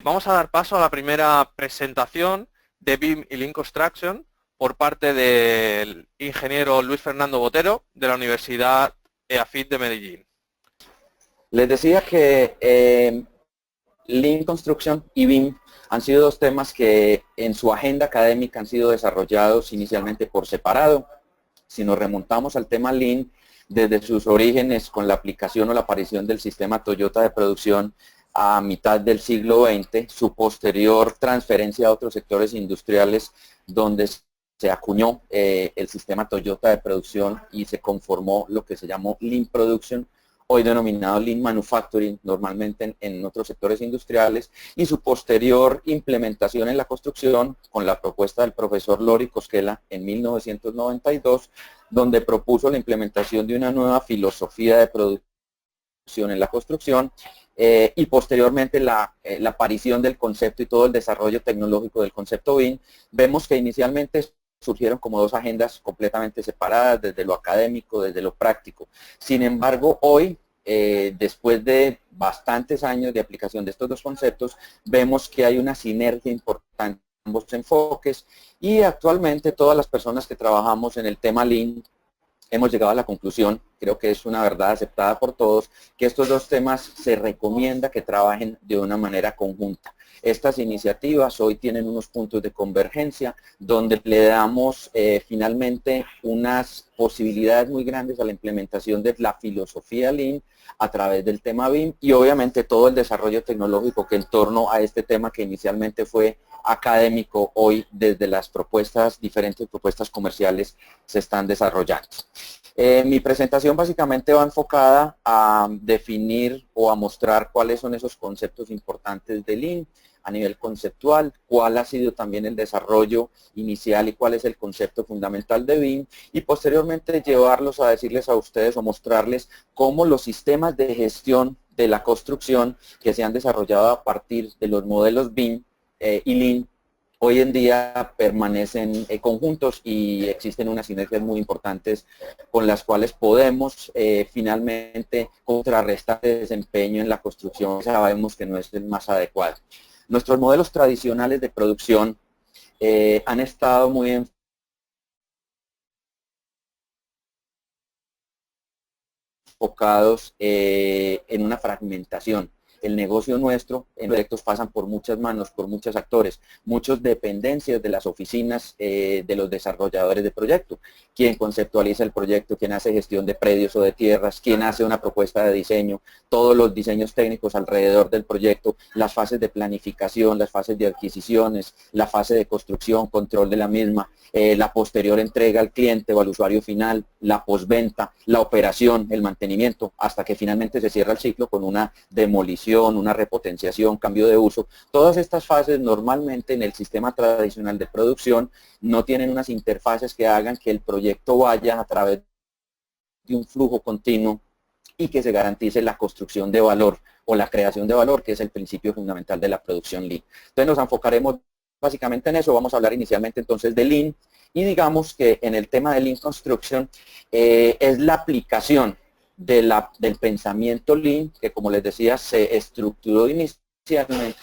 Vamos a dar paso a la primera presentación de BIM y Lean Construction por parte del ingeniero Luis Fernando Botero de la Universidad EAFIT de Medellín. Les decía que Lean Construction y BIM han sido dos temas que en su agenda académica han sido desarrollados inicialmente por separado. Si nos remontamos al tema Lean, desde sus orígenes con la aplicación o la aparición del sistema Toyota de producción a mitad del siglo XX, su posterior transferencia a otros sectores industriales donde se acuñó el sistema Toyota de producción y se conformó lo que se llamó Lean Production, hoy denominado Lean Manufacturing, normalmente en otros sectores industriales, y su posterior implementación en la construcción con la propuesta del profesor Lori Koskela en 1992, donde propuso la implementación de una nueva filosofía de producción en la construcción y posteriormente la aparición del concepto y todo el desarrollo tecnológico del concepto BIM. Vemos que inicialmente surgieron como dos agendas completamente separadas, desde lo académico, desde lo práctico. Sin embargo, hoy, después de bastantes años de aplicación de estos dos conceptos, vemos que hay una sinergia importante en ambos enfoques y actualmente todas las personas que trabajamos en el tema Lean hemos llegado a la conclusión, creo que es una verdad aceptada por todos, que estos dos temas se recomienda que trabajen de una manera conjunta. Estas iniciativas hoy tienen unos puntos de convergencia donde le damos finalmente unas posibilidades muy grandes a la implementación de la filosofía Lean a través del tema BIM y obviamente todo el desarrollo tecnológico que en torno a este tema que inicialmente fue académico, hoy desde las propuestas, diferentes propuestas comerciales se están desarrollando. Mi presentación básicamente va enfocada a definir o a mostrar cuáles son esos conceptos importantes de Lean a nivel conceptual, cuál ha sido también el desarrollo inicial y cuál es el concepto fundamental de BIM y posteriormente llevarlos a decirles a ustedes o mostrarles cómo los sistemas de gestión de la construcción que se han desarrollado a partir de los modelos BIM y Lean hoy en día permanecen conjuntos y existen unas sinergias muy importantes con las cuales podemos finalmente contrarrestar el desempeño en la construcción. Sabemos que no es el más adecuado. Nuestros modelos tradicionales de producción han estado muy enfocados en una fragmentación. El negocio nuestro en proyectos pasan por muchas manos, por muchos actores, muchas dependencias de las oficinas de los desarrolladores de proyecto. Quien conceptualiza el proyecto, quien hace gestión de predios o de tierras, quien hace una propuesta de diseño, todos los diseños técnicos alrededor del proyecto, las fases de planificación, las fases de adquisiciones, la fase de construcción, control de la misma, la posterior entrega al cliente o al usuario final, la postventa, la operación, el mantenimiento, hasta que finalmente se cierra el ciclo con una demolición, una repotenciación, cambio de uso. Todas estas fases normalmente en el sistema tradicional de producción no tienen unas interfaces que hagan que el proyecto vaya a través de un flujo continuo y que se garantice la construcción de valor o la creación de valor, que es el principio fundamental de la producción Lean. Entonces nos enfocaremos básicamente en eso. Vamos a hablar inicialmente entonces de Lean y digamos que en el tema de Lean Construction es la aplicación del pensamiento Lean, que como les decía se estructuró inicialmente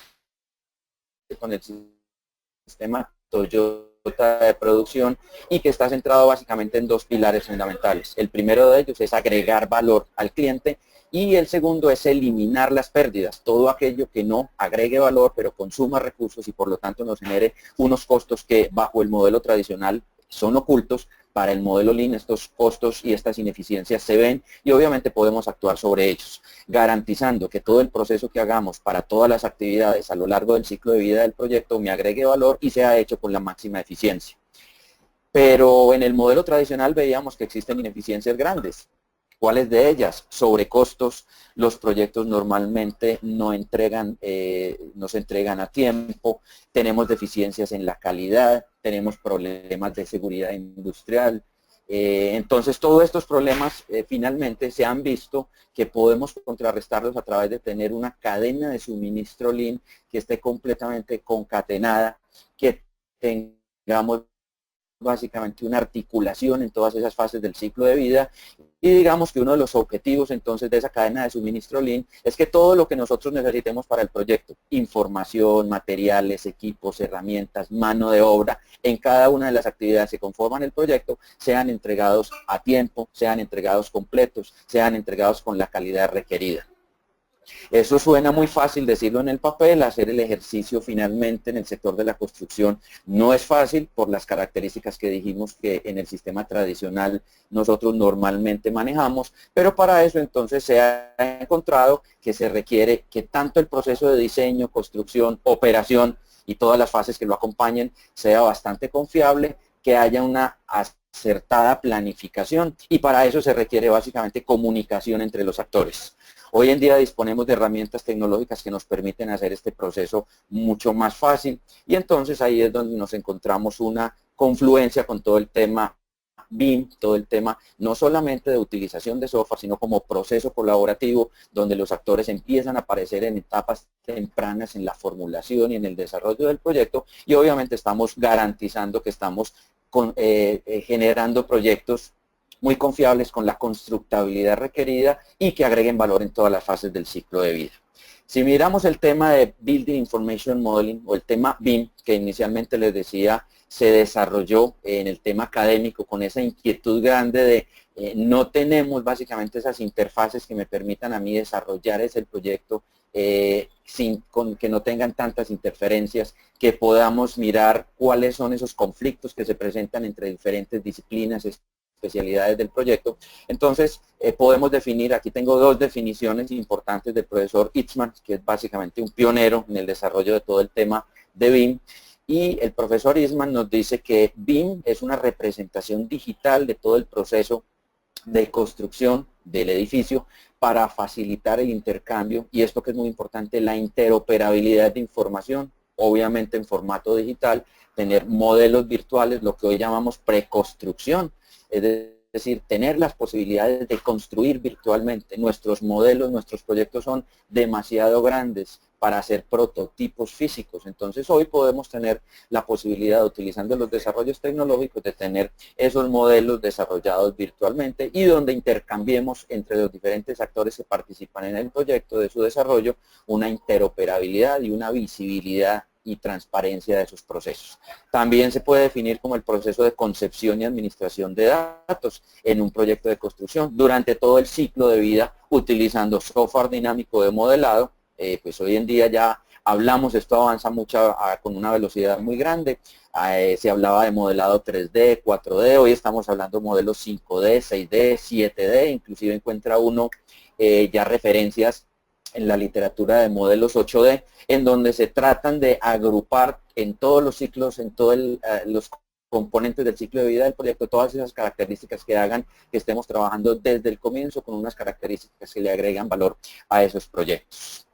con el sistema Toyota de producción y que está centrado básicamente en dos pilares fundamentales. El primero de ellos es agregar valor al cliente y el segundo es eliminar las pérdidas, todo aquello que no agregue valor pero consuma recursos y por lo tanto nos genere unos costos que bajo el modelo tradicional son ocultos. Para el modelo Lean estos costos y estas ineficiencias se ven y obviamente podemos actuar sobre ellos, garantizando que todo el proceso que hagamos para todas las actividades a lo largo del ciclo de vida del proyecto me agregue valor y sea hecho con la máxima eficiencia. Pero en el modelo tradicional veíamos que existen ineficiencias grandes. ¿Cuáles de ellas? Sobrecostos, los proyectos normalmente no se entregan a tiempo, tenemos deficiencias en la calidad, tenemos problemas de seguridad industrial. Entonces todos estos problemas finalmente se han visto que podemos contrarrestarlos a través de tener una cadena de suministro Lean que esté completamente concatenada, que tengamos básicamente una articulación en todas esas fases del ciclo de vida. Y digamos que uno de los objetivos entonces de esa cadena de suministro Lean es que todo lo que nosotros necesitemos para el proyecto, información, materiales, equipos, herramientas, mano de obra, en cada una de las actividades que conforman el proyecto, sean entregados a tiempo, sean entregados completos, sean entregados con la calidad requerida. Eso suena muy fácil decirlo en el papel, hacer el ejercicio finalmente en el sector de la construcción no es fácil por las características que dijimos que en el sistema tradicional nosotros normalmente manejamos, pero para eso entonces se ha encontrado que se requiere que tanto el proceso de diseño, construcción, operación y todas las fases que lo acompañen sea bastante confiable, que haya una acertada planificación y para eso se requiere básicamente comunicación entre los actores. Hoy en día disponemos de herramientas tecnológicas que nos permiten hacer este proceso mucho más fácil y entonces ahí es donde nos encontramos una confluencia con todo el tema BIM, todo el tema no solamente de utilización de software, sino como proceso colaborativo, donde los actores empiezan a aparecer en etapas tempranas en la formulación y en el desarrollo del proyecto y obviamente estamos garantizando que estamos generando proyectos muy confiables con la constructabilidad requerida y que agreguen valor en todas las fases del ciclo de vida. Si miramos el tema de Building Information Modeling o el tema BIM, que inicialmente les decía, se desarrolló en el tema académico con esa inquietud grande de no tenemos básicamente esas interfaces que me permitan a mí desarrollar ese proyecto que no tengan tantas interferencias, que podamos mirar cuáles son esos conflictos que se presentan entre diferentes disciplinas, especialidades del proyecto. Entonces podemos definir, aquí tengo dos definiciones importantes del profesor Eastman, que es básicamente un pionero en el desarrollo de todo el tema de BIM, y el profesor Eastman nos dice que BIM es una representación digital de todo el proceso de construcción del edificio para facilitar el intercambio, y esto que es muy importante, la interoperabilidad de información, obviamente en formato digital, tener modelos virtuales, lo que hoy llamamos preconstrucción, es decir, tener las posibilidades de construir virtualmente. Nuestros modelos, nuestros proyectos son demasiado grandes para hacer prototipos físicos. Entonces hoy podemos tener la posibilidad, utilizando los desarrollos tecnológicos, de tener esos modelos desarrollados virtualmente y donde intercambiemos entre los diferentes actores que participan en el proyecto de su desarrollo una interoperabilidad y una visibilidad y transparencia de sus procesos. También se puede definir como el proceso de concepción y administración de datos en un proyecto de construcción durante todo el ciclo de vida utilizando software dinámico de modelado. Pues hoy en día ya hablamos, esto avanza mucho con una velocidad muy grande. Se hablaba de modelado 3D, 4D, hoy estamos hablando de modelos 5D, 6D, 7D, inclusive encuentra uno ya referencias en la literatura de modelos 8D, en donde se tratan de agrupar en todos los ciclos, en todos los componentes del ciclo de vida del proyecto, todas esas características que hagan que estemos trabajando desde el comienzo con unas características que le agregan valor a esos proyectos.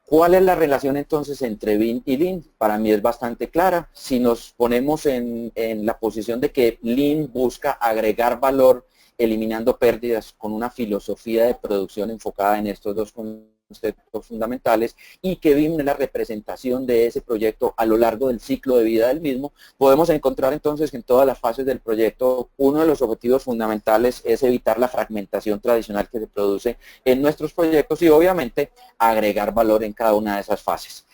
¿Cuál es la relación entonces entre BIM y Lean? Para mí es bastante clara. Si nos ponemos en la posición de que Lean busca agregar valor eliminando pérdidas con una filosofía de producción enfocada en estos dos conceptos fundamentales y que BIM es la representación de ese proyecto a lo largo del ciclo de vida del mismo, podemos encontrar entonces que en todas las fases del proyecto uno de los objetivos fundamentales es evitar la fragmentación tradicional que se produce en nuestros proyectos y obviamente agregar valor en cada una de esas fases.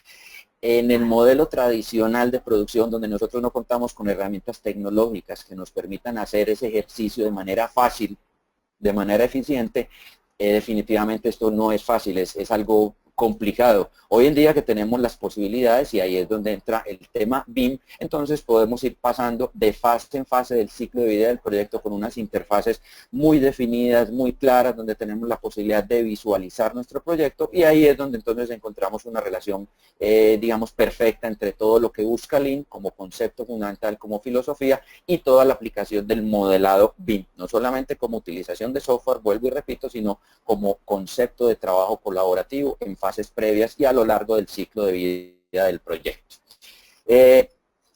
En el modelo tradicional de producción, donde nosotros no contamos con herramientas tecnológicas que nos permitan hacer ese ejercicio de manera fácil, de manera eficiente, definitivamente esto no es fácil, es algo complicado. Hoy en día que tenemos las posibilidades, y ahí es donde entra el tema BIM, entonces podemos ir pasando de fase en fase del ciclo de vida del proyecto con unas interfaces muy definidas, muy claras, donde tenemos la posibilidad de visualizar nuestro proyecto, y ahí es donde entonces encontramos una relación, digamos, perfecta entre todo lo que busca Lean como concepto fundamental, como filosofía, y toda la aplicación del modelado BIM, no solamente como utilización de software, vuelvo y repito, sino como concepto de trabajo colaborativo en fases previas y a lo largo del ciclo de vida del proyecto.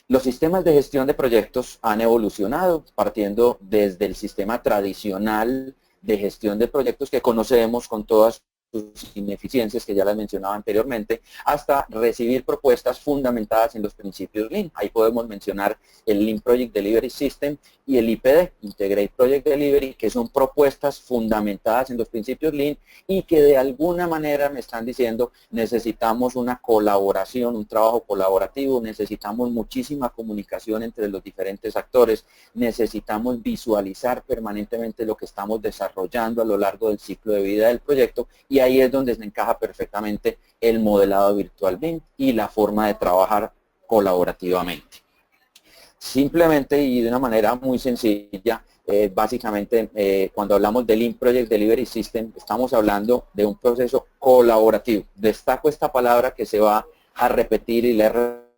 Los sistemas de gestión de proyectos han evolucionado partiendo desde el sistema tradicional de gestión de proyectos que conocemos con todas sus ineficiencias que ya las mencionaba anteriormente, hasta recibir propuestas fundamentadas en los principios Lean. Ahí podemos mencionar el Lean Project Delivery System y el IPD, Integrate Project Delivery, que son propuestas fundamentadas en los principios Lean y que de alguna manera me están diciendo necesitamos una colaboración, un trabajo colaborativo, necesitamos muchísima comunicación entre los diferentes actores, necesitamos visualizar permanentemente lo que estamos desarrollando a lo largo del ciclo de vida del proyecto, y ahí es donde se encaja perfectamente el modelado virtual BIM y la forma de trabajar colaborativamente. Simplemente y de una manera muy sencilla, básicamente cuando hablamos del Lean Project Delivery System estamos hablando de un proceso colaborativo. Destaco esta palabra que se va a repetir y la he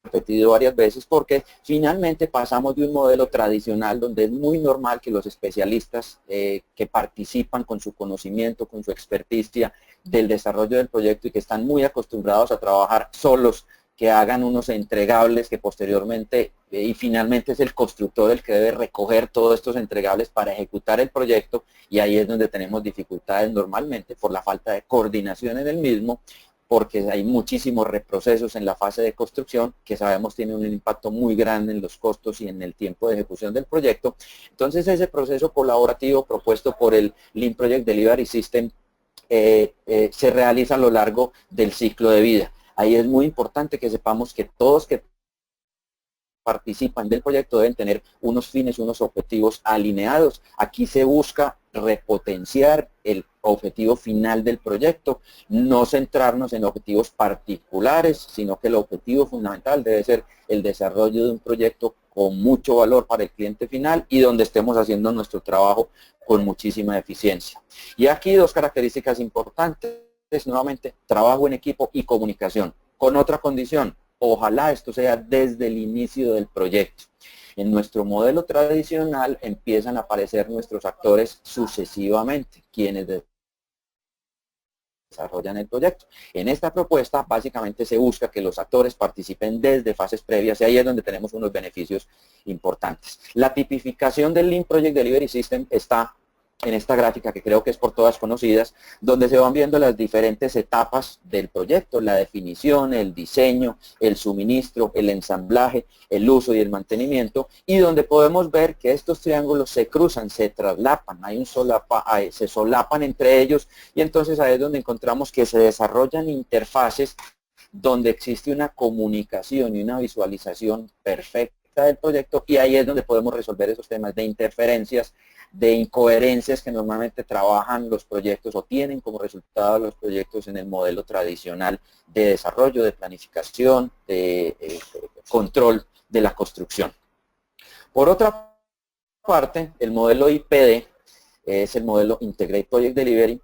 repetido varias veces porque finalmente pasamos de un modelo tradicional donde es muy normal que los especialistas que participan con su conocimiento, con su experticia del desarrollo del proyecto y que están muy acostumbrados a trabajar solos, que hagan unos entregables que posteriormente y finalmente es el constructor el que debe recoger todos estos entregables para ejecutar el proyecto, y ahí es donde tenemos dificultades normalmente por la falta de coordinación en el mismo, porque hay muchísimos reprocesos en la fase de construcción que sabemos tienen un impacto muy grande en los costos y en el tiempo de ejecución del proyecto. Entonces ese proceso colaborativo propuesto por el Lean Project Delivery System se realiza a lo largo del ciclo de vida. Ahí es muy importante que sepamos que todos que participan del proyecto deben tener unos fines, unos objetivos alineados. Aquí se busca repotenciar el objetivo final del proyecto, no centrarnos en objetivos particulares, sino que el objetivo fundamental debe ser el desarrollo de un proyecto con mucho valor para el cliente final y donde estemos haciendo nuestro trabajo con muchísima eficiencia. Y aquí dos características importantes. Nuevamente, trabajo en equipo y comunicación, con otra condición, ojalá esto sea desde el inicio del proyecto. En nuestro modelo tradicional empiezan a aparecer nuestros actores sucesivamente, quienes desarrollan el proyecto. En esta propuesta básicamente se busca que los actores participen desde fases previas y ahí es donde tenemos unos beneficios importantes. La tipificación del Lean Project Delivery System está en esta gráfica que creo que es por todas conocidas, donde se van viendo las diferentes etapas del proyecto, la definición, el diseño, el suministro, el ensamblaje, el uso y el mantenimiento, y donde podemos ver que estos triángulos se cruzan, se traslapan, se solapan entre ellos, y entonces ahí es donde encontramos que se desarrollan interfaces donde existe una comunicación y una visualización perfecta del proyecto, y ahí es donde podemos resolver esos temas de interferencias, de incoherencias que normalmente trabajan los proyectos o tienen como resultado los proyectos en el modelo tradicional de desarrollo, de planificación, de control de la construcción. Por otra parte, el modelo IPD es el modelo Integrate Project Delivery.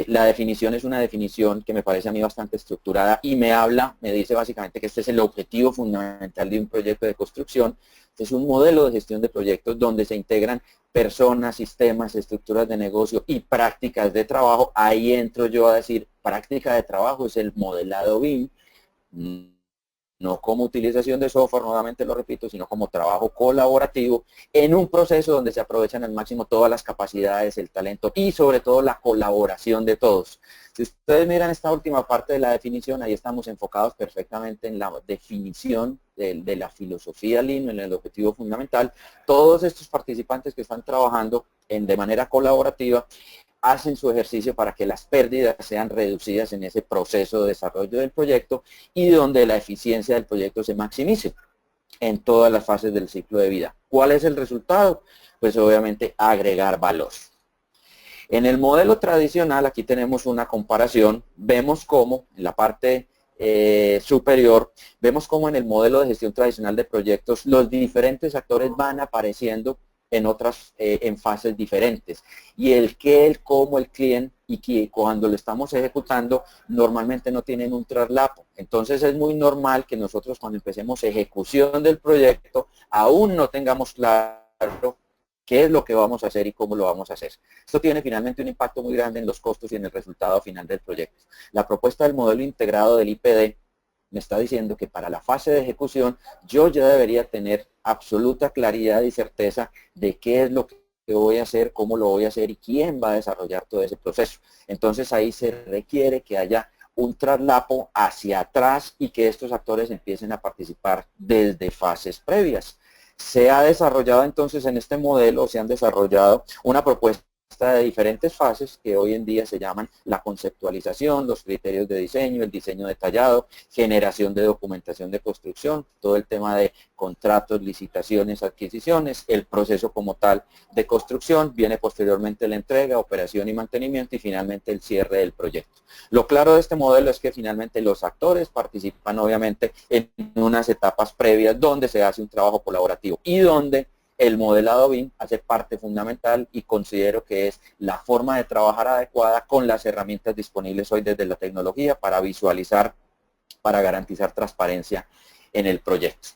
La definición es una definición que me parece a mí bastante estructurada y me dice básicamente que este es el objetivo fundamental de un proyecto de construcción. Es un modelo de gestión de proyectos donde se integran personas, sistemas, estructuras de negocio y prácticas de trabajo. Ahí entro yo a decir, práctica de trabajo es el modelado BIM, no como utilización de software, nuevamente lo repito, sino como trabajo colaborativo en un proceso donde se aprovechan al máximo todas las capacidades, el talento y sobre todo la colaboración de todos. Si ustedes miran esta última parte de la definición, ahí estamos enfocados perfectamente en la definición de la filosofía Lean, en el objetivo fundamental. Todos estos participantes que están trabajando de manera colaborativa hacen su ejercicio para que las pérdidas sean reducidas en ese proceso de desarrollo del proyecto y donde la eficiencia del proyecto se maximice en todas las fases del ciclo de vida. ¿Cuál es el resultado? Pues obviamente agregar valor. En el modelo tradicional, aquí tenemos una comparación, vemos cómo en la parte superior, vemos cómo en el modelo de gestión tradicional de proyectos los diferentes actores van apareciendo en otras, en fases diferentes. Y el qué, el cómo, el quién, y que cuando lo estamos ejecutando, normalmente no tienen un traslapo. Entonces es muy normal que nosotros cuando empecemos ejecución del proyecto, aún no tengamos claro qué es lo que vamos a hacer y cómo lo vamos a hacer. Esto tiene finalmente un impacto muy grande en los costos y en el resultado final del proyecto. La propuesta del modelo integrado del IPD me está diciendo que para la fase de ejecución yo ya debería tener absoluta claridad y certeza de qué es lo que qué voy a hacer, cómo lo voy a hacer y quién va a desarrollar todo ese proceso. Entonces ahí se requiere que haya un traslapo hacia atrás y que estos actores empiecen a participar desde fases previas. Se ha desarrollado entonces en este modelo, se han desarrollado una propuesta de diferentes fases que hoy en día se llaman la conceptualización, los criterios de diseño, el diseño detallado, generación de documentación de construcción, todo el tema de contratos, licitaciones, adquisiciones, el proceso como tal de construcción, viene posteriormente la entrega, operación y mantenimiento y finalmente el cierre del proyecto. Lo claro de este modelo es que finalmente los actores participan obviamente en unas etapas previas donde se hace un trabajo colaborativo y donde el modelado BIM hace parte fundamental y considero que es la forma de trabajar adecuada con las herramientas disponibles hoy desde la tecnología para visualizar, para garantizar transparencia en el proyecto.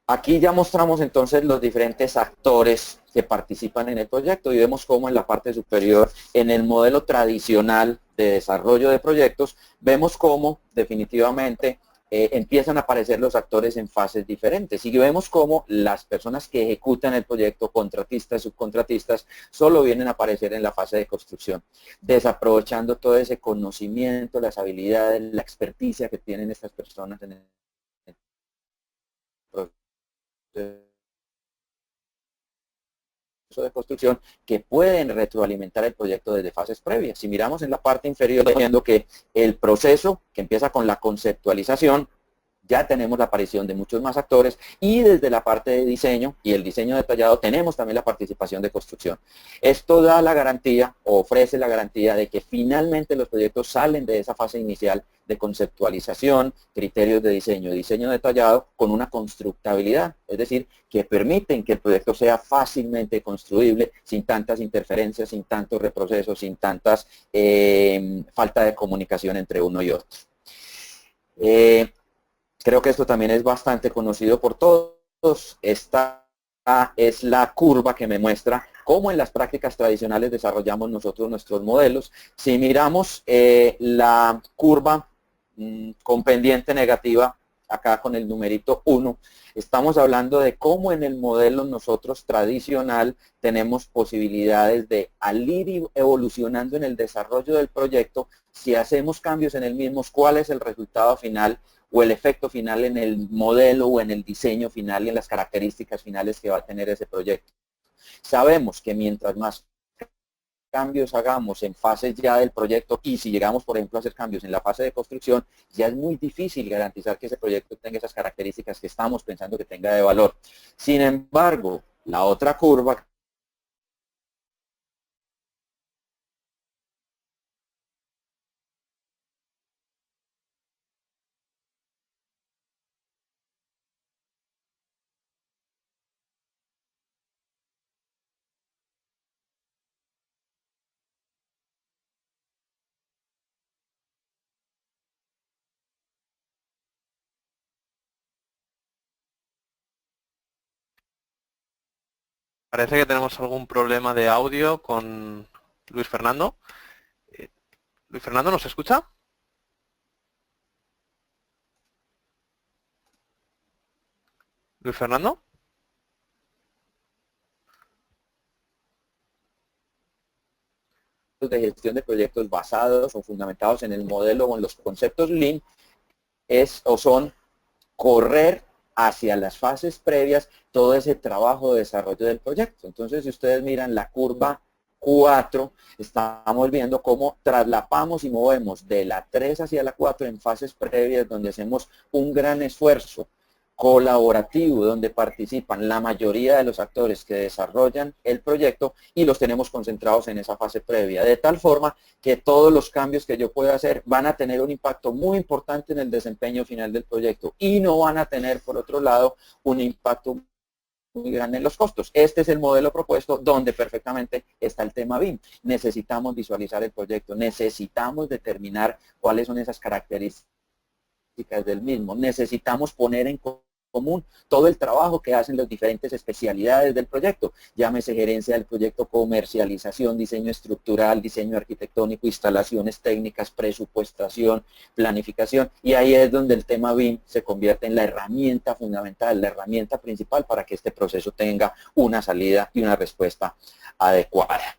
Aquí ya mostramos entonces los diferentes actores que participan en el proyecto y vemos cómo en la parte superior, en el modelo tradicional de desarrollo de proyectos, vemos cómo definitivamente empiezan a aparecer los actores en fases diferentes y vemos cómo las personas que ejecutan el proyecto, contratistas, subcontratistas, solo vienen a aparecer en la fase de construcción, desaprovechando todo ese conocimiento, las habilidades, la experticia que tienen estas personas en el proceso de construcción que pueden retroalimentar el proyecto desde fases previas. Si miramos en la parte inferior, viendo que el proceso que empieza con la conceptualización, ya tenemos la aparición de muchos más actores y desde la parte de diseño y el diseño detallado tenemos también la participación de construcción. Esto da la garantía o ofrece la garantía de que finalmente los proyectos salen de esa fase inicial de conceptualización, criterios de diseño y diseño detallado con una constructabilidad, es decir, que permiten que el proyecto sea fácilmente construible sin tantas interferencias, sin tantos reprocesos, sin tantas falta de comunicación entre uno y otro. Creo que esto también es bastante conocido por todos. Esta es la curva que me muestra cómo en las prácticas tradicionales desarrollamos nosotros nuestros modelos. Si miramos la curva con pendiente negativa, acá con el numerito 1, estamos hablando de cómo en el modelo nosotros tradicional tenemos posibilidades de al ir evolucionando en el desarrollo del proyecto, si hacemos cambios en el mismo, cuál es el resultado final o el efecto final en el modelo o en el diseño final y en las características finales que va a tener ese proyecto. Sabemos que mientras más cambios hagamos en fases ya del proyecto y si llegamos, por ejemplo, a hacer cambios en la fase de construcción, ya es muy difícil garantizar que ese proyecto tenga esas características que estamos pensando que tenga de valor. Sin embargo, la otra curva Parece que tenemos algún problema de audio con Luis Fernando. Luis Fernando, ¿nos escucha? Luis Fernando. de gestión de proyectos basados o fundamentados en el modelo o en los conceptos Lean son correr hacia las fases previas todo ese trabajo de desarrollo del proyecto. Entonces, si ustedes miran la curva 4, estamos viendo cómo traslapamos y movemos de la 3 hacia la 4 en fases previas donde hacemos un gran esfuerzo colaborativo donde participan la mayoría de los actores que desarrollan el proyecto y los tenemos concentrados en esa fase previa, de tal forma que todos los cambios que yo pueda hacer van a tener un impacto muy importante en el desempeño final del proyecto y no van a tener, por otro lado, un impacto muy grande en los costos. Este es el modelo propuesto donde perfectamente está el tema BIM. Necesitamos visualizar el proyecto, necesitamos determinar cuáles son esas características del mismo, necesitamos poner en común todo el trabajo que hacen las diferentes especialidades del proyecto, llámese gerencia del proyecto, comercialización, diseño estructural, diseño arquitectónico, instalaciones técnicas, presupuestación, planificación, y ahí es donde el tema BIM se convierte en la herramienta fundamental, la herramienta principal para que este proceso tenga una salida y una respuesta adecuada.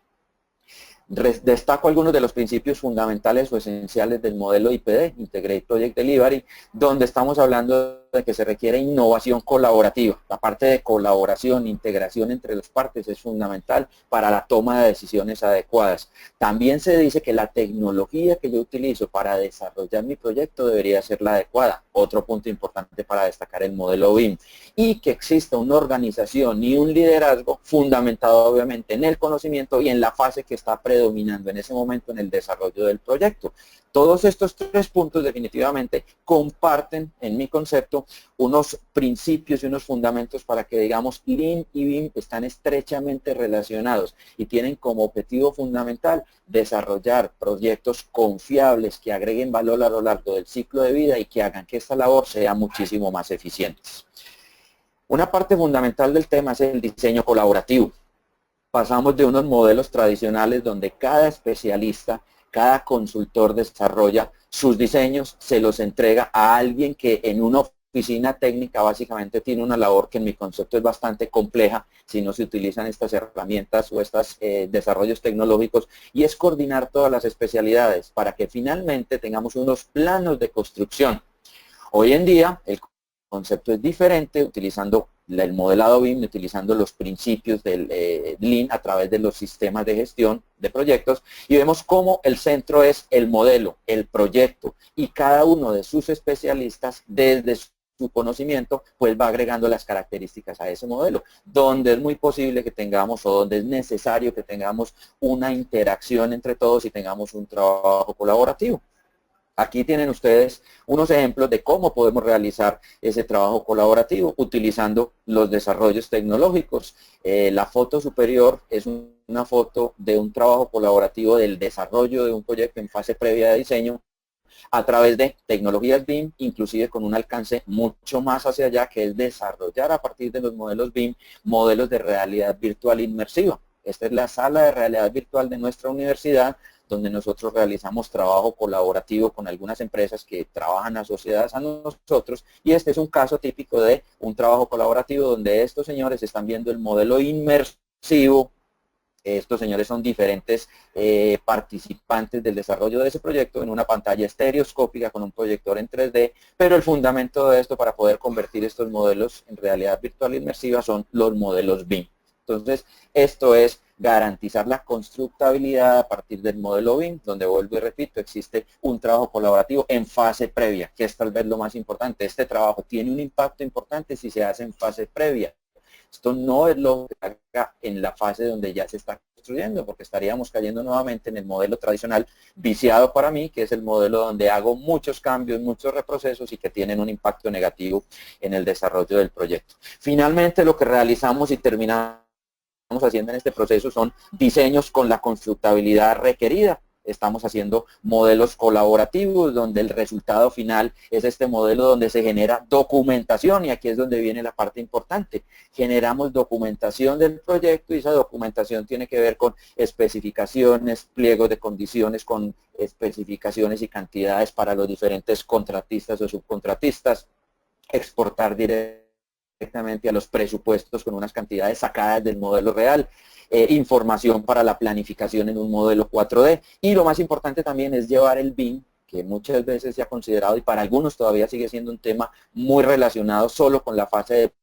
Destaco algunos de los principios fundamentales o esenciales del modelo IPD, Integrated Project Delivery, donde estamos hablando de que se requiere innovación colaborativa. La parte de colaboración, integración entre las partes es fundamental para la toma de decisiones adecuadas. También se dice que la tecnología que yo utilizo para desarrollar mi proyecto debería ser la adecuada. Otro punto importante para destacar el modelo BIM. Y que exista una organización y un liderazgo fundamentado obviamente en el conocimiento y en la fase que está predominando en ese momento en el desarrollo del proyecto. Todos estos tres puntos definitivamente comparten, en mi concepto, unos principios y unos fundamentos para que, digamos, Lean y BIM están estrechamente relacionados y tienen como objetivo fundamental desarrollar proyectos confiables que agreguen valor a lo largo del ciclo de vida y que hagan que esta labor sea muchísimo más eficiente. Una parte fundamental del tema es el diseño colaborativo. Pasamos de unos modelos tradicionales donde cada especialista, cada consultor desarrolla sus diseños, se los entrega a alguien que en una oficina técnica básicamente tiene una labor que en mi concepto es bastante compleja si no se utilizan estas herramientas o estos desarrollos tecnológicos, y es coordinar todas las especialidades para que finalmente tengamos unos planos de construcción. Hoy en día el concepto es diferente, utilizando el modelado BIM, utilizando los principios del Lean a través de los sistemas de gestión de proyectos, y vemos cómo el centro es el modelo, el proyecto, y cada uno de sus especialistas desde su conocimiento pues va agregando las características a ese modelo, donde es muy posible que tengamos o donde es necesario que tengamos una interacción entre todos y tengamos un trabajo colaborativo. Aquí tienen ustedes unos ejemplos de cómo podemos realizar ese trabajo colaborativo utilizando los desarrollos tecnológicos. La foto superior es una foto de un trabajo colaborativo del desarrollo de un proyecto en fase previa de diseño a través de tecnologías BIM, inclusive con un alcance mucho más hacia allá, que es desarrollar a partir de los modelos BIM, modelos de realidad virtual inmersiva. Esta es la sala de realidad virtual de nuestra universidad, donde nosotros realizamos trabajo colaborativo con algunas empresas que trabajan asociadas a nosotros, y este es un caso típico de un trabajo colaborativo donde estos señores están viendo el modelo inmersivo. Estos señores son diferentes participantes del desarrollo de ese proyecto en una pantalla estereoscópica con un proyector en 3D, pero el fundamento de esto para poder convertir estos modelos en realidad virtual inmersiva son los modelos BIM. Entonces, esto es garantizar la constructabilidad a partir del modelo BIM, donde vuelvo y repito, existe un trabajo colaborativo en fase previa, que es tal vez lo más importante. Este trabajo tiene un impacto importante si se hace en fase previa. Esto no es lo que haga en la fase donde ya se está construyendo, porque estaríamos cayendo nuevamente en el modelo tradicional viciado para mí, que es el modelo donde hago muchos cambios, muchos reprocesos y que tienen un impacto negativo en el desarrollo del proyecto. Finalmente, lo que realizamos y terminamos haciendo en este proceso son diseños con la constructabilidad requerida. Estamos haciendo modelos colaborativos donde el resultado final es este modelo donde se genera documentación, y aquí es donde viene la parte importante. Generamos documentación del proyecto y esa documentación tiene que ver con especificaciones, pliegos de condiciones con especificaciones y cantidades para los diferentes contratistas o subcontratistas, exportar directamente a los presupuestos con unas cantidades sacadas del modelo real, información para la planificación en un modelo 4D, y lo más importante también es llevar el BIM, que muchas veces se ha considerado y para algunos todavía sigue siendo un tema muy relacionado solo con la fase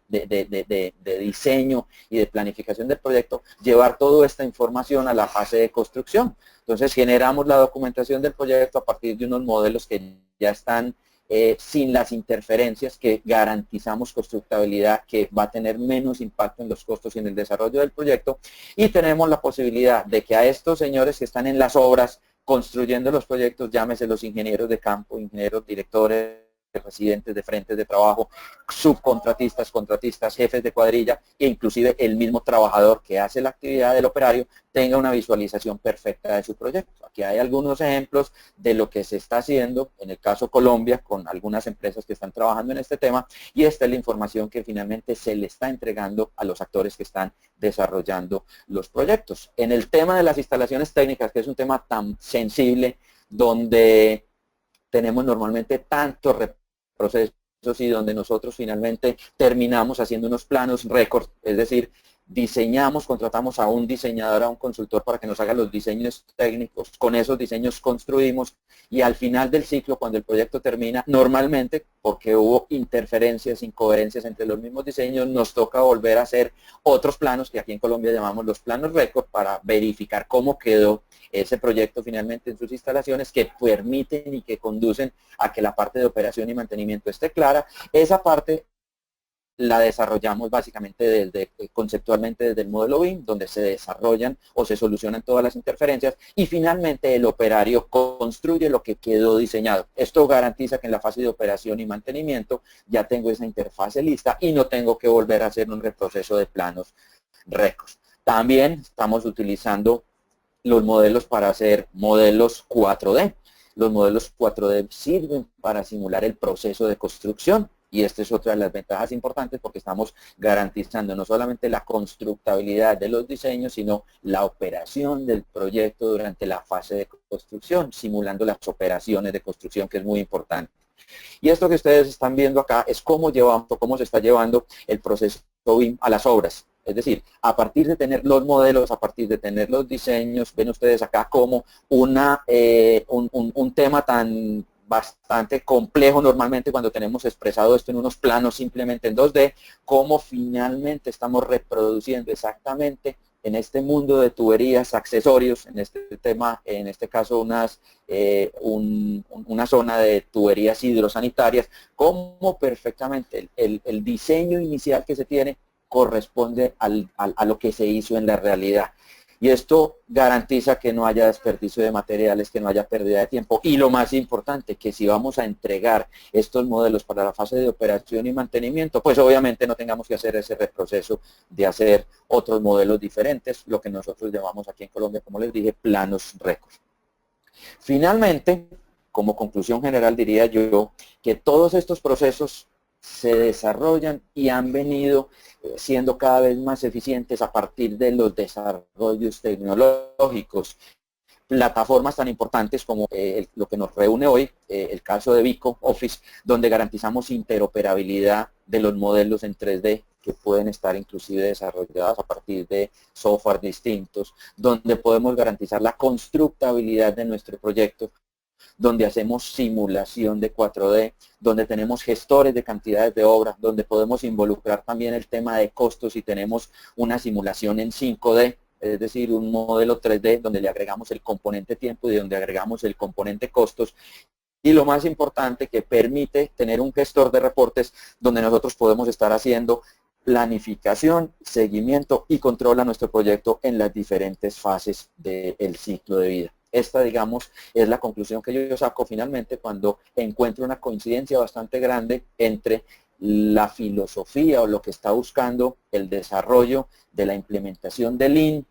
de diseño y de planificación del proyecto, llevar toda esta información a la fase de construcción. Entonces generamos la documentación del proyecto a partir de unos modelos que ya están sin las interferencias, que garantizamos constructabilidad, que va a tener menos impacto en los costos y en el desarrollo del proyecto, y tenemos la posibilidad de que a estos señores que están en las obras construyendo los proyectos, llámese los ingenieros de campo, ingenieros directores, residentes de frentes de trabajo, subcontratistas, contratistas, jefes de cuadrilla e inclusive el mismo trabajador que hace la actividad del operario tenga una visualización perfecta de su proyecto. Aquí hay algunos ejemplos de lo que se está haciendo, en el caso Colombia, con algunas empresas que están trabajando en este tema, y esta es la información que finalmente se le está entregando a los actores que están desarrollando los proyectos. En el tema de las instalaciones técnicas, que es un tema tan sensible, donde tenemos normalmente tantos procesos y donde nosotros finalmente terminamos haciendo unos planos récord, es decir, diseñamos, contratamos a un diseñador, a un consultor para que nos haga los diseños técnicos, con esos diseños construimos y al final del ciclo, cuando el proyecto termina, normalmente, porque hubo interferencias, incoherencias entre los mismos diseños, nos toca volver a hacer otros planos, que aquí en Colombia llamamos los planos récord, para verificar cómo quedó ese proyecto finalmente en sus instalaciones, que permiten y que conducen a que la parte de operación y mantenimiento esté clara. Esa parte la desarrollamos básicamente conceptualmente desde el modelo BIM, donde se desarrollan o se solucionan todas las interferencias y finalmente el operario construye lo que quedó diseñado. Esto garantiza que en la fase de operación y mantenimiento ya tengo esa interfase lista y no tengo que volver a hacer un reproceso de planos récords. También estamos utilizando los modelos para hacer modelos 4D. Los modelos 4D sirven para simular el proceso de construcción. Y esta es otra de las ventajas importantes porque estamos garantizando no solamente la constructabilidad de los diseños, sino la operación del proyecto durante la fase de construcción, simulando las operaciones de construcción, que es muy importante. Y esto que ustedes están viendo acá es cómo se está llevando el proceso BIM a las obras. Es decir, a partir de tener los modelos, a partir de tener los diseños, ven ustedes acá como un tema tan bastante complejo normalmente cuando tenemos expresado esto en unos planos simplemente en 2D, cómo finalmente estamos reproduciendo exactamente en este mundo de tuberías, accesorios, en este tema, en este caso una zona de tuberías hidrosanitarias, cómo perfectamente el diseño inicial que se tiene corresponde a lo que se hizo en la realidad. Y esto garantiza que no haya desperdicio de materiales, que no haya pérdida de tiempo. Y lo más importante, que si vamos a entregar estos modelos para la fase de operación y mantenimiento, pues obviamente no tengamos que hacer ese reproceso de hacer otros modelos diferentes, lo que nosotros llamamos aquí en Colombia, como les dije, planos récord. Finalmente, como conclusión general diría yo que todos estos procesos se desarrollan y han venido siendo cada vez más eficientes a partir de los desarrollos tecnológicos. Plataformas tan importantes como lo que nos reúne hoy, el caso de Vico Office, donde garantizamos interoperabilidad de los modelos en 3D que pueden estar inclusive desarrollados a partir de software distintos, donde podemos garantizar la constructabilidad de nuestro proyecto, donde hacemos simulación de 4D, donde tenemos gestores de cantidades de obra, donde podemos involucrar también el tema de costos y tenemos una simulación en 5D, es decir, un modelo 3D donde le agregamos el componente tiempo y donde agregamos el componente costos. Y lo más importante, que permite tener un gestor de reportes donde nosotros podemos estar haciendo planificación, seguimiento y control a nuestro proyecto en las diferentes fases del ciclo de vida. Esta, digamos, es la conclusión que yo saco finalmente cuando encuentro una coincidencia bastante grande entre la filosofía o lo que está buscando el desarrollo de la implementación de Lean,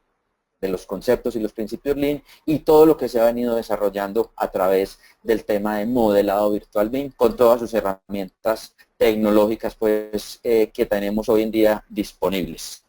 de los conceptos y los principios Lean y todo lo que se ha venido desarrollando a través del tema de modelado virtual BIM con todas sus herramientas tecnológicas pues, que tenemos hoy en día disponibles.